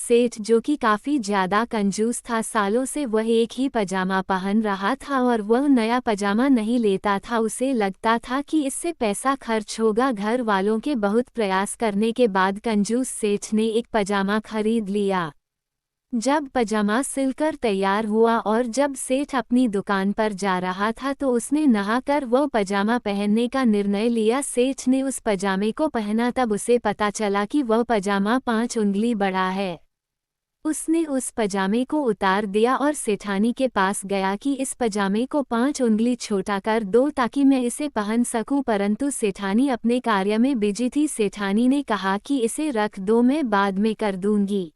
सेठ जो कि काफी ज्यादा कंजूस था, सालों से वह एक ही पजामा पहन रहा था और वह नया पजामा नहीं लेता था। उसे लगता था कि इससे पैसा खर्च होगा। घर वालों के बहुत प्रयास करने के बाद कंजूस सेठ ने एक पजामा खरीद लिया। जब पजामा सिलकर तैयार हुआ और जब सेठ अपनी दुकान पर जा रहा था तो उसने नहाकर वह पजामा पहनने का निर्णय लिया। सेठ ने उस पजामे को पहना, तब उसे पता चला कि वह पजामा 5 उंगली बड़ा है। उसने उस पजामे को उतार दिया और सेठानी के पास गया कि इस पजामे को 5 उंगली छोटा कर दो ताकि मैं इसे पहन सकूं, परंतु सेठानी अपने कार्य में बिजी थी। सेठानी ने कहा कि इसे रख दो, मैं बाद में कर दूंगी।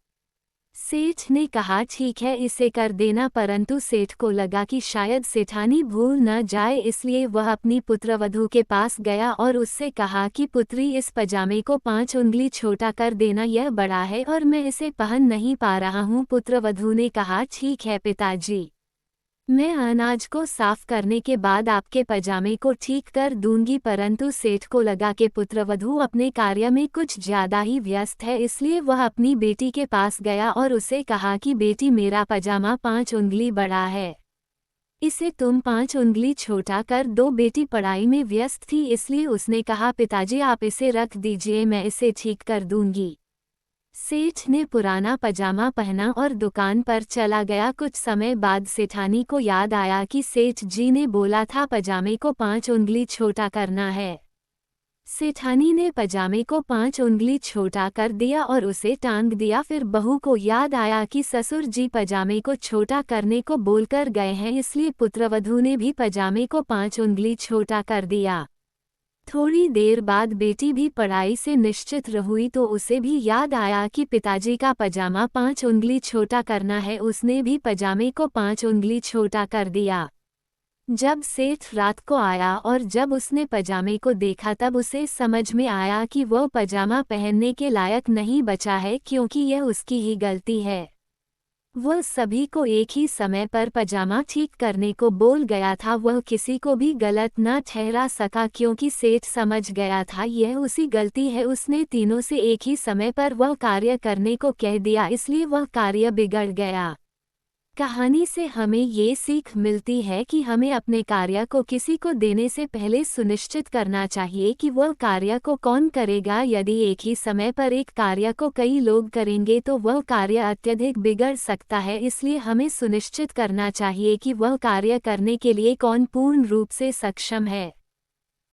सेठ ने कहा ठीक है, इसे कर देना, परंतु सेठ को लगा कि शायद सेठानी भूल न जाए, इसलिए वह अपनी पुत्रवधू के पास गया और उससे कहा कि पुत्री, इस पजामे को 5 उंगली छोटा कर देना, यह बड़ा है और मैं इसे पहन नहीं पा रहा हूँ। पुत्रवधू ने कहा ठीक है पिताजी, मैं अनाज को साफ करने के बाद आपके पजामे को ठीक कर दूंगी। परंतु सेठ को लगा कि पुत्रवधू अपने कार्य में कुछ ज्यादा ही व्यस्त है, इसलिए वह अपनी बेटी के पास गया और उसे कहा कि बेटी, मेरा पजामा 5 उंगली बड़ा है, इसे तुम 5 उंगली छोटा कर दो। बेटी पढ़ाई में व्यस्त थी, इसलिए उसने कहा पिताजी आप इसे रख दीजिए, मैं इसे ठीक कर दूंगी। सेठ ने पुराना पजामा पहना और दुकान पर चला गया। कुछ समय बाद सेठानी को याद आया कि सेठ जी ने बोला था पजामे को 5 उंगली छोटा करना है। सेठानी ने पजामे को 5 उंगली छोटा कर दिया और उसे टांग दिया। फिर बहू को याद आया कि ससुर जी पजामे को छोटा करने को बोलकर गए हैं, इसलिए पुत्रवधू ने भी पजामे को 5 उंगली छोटा कर दिया। थोड़ी देर बाद बेटी भी पढ़ाई से निश्चित हुई तो उसे भी याद आया कि पिताजी का पजामा 5 उंगली छोटा करना है। उसने भी पजामे को 5 उंगली छोटा कर दिया। जब सेठ रात को आया और जब उसने पजामे को देखा तब उसे समझ में आया कि वह पजामा पहनने के लायक नहीं बचा है, क्योंकि यह उसकी ही गलती है। वह सभी को एक ही समय पर पजामा ठीक करने को बोल गया था। वह किसी को भी गलत न ठहरा सका, क्योंकि सेठ समझ गया था यह उसी गलती है। उसने तीनों से एक ही समय पर वह कार्य करने को कह दिया, इसलिए वह कार्य बिगड़ गया। कहानी से हमें ये सीख मिलती है कि हमें अपने कार्य को किसी को देने से पहले सुनिश्चित करना चाहिए कि वह कार्य को कौन करेगा। यदि एक ही समय पर एक कार्य को कई लोग करेंगे तो वह कार्य अत्यधिक बिगड़ सकता है, इसलिए हमें सुनिश्चित करना चाहिए कि वह कार्य करने के लिए कौन पूर्ण रूप से सक्षम है।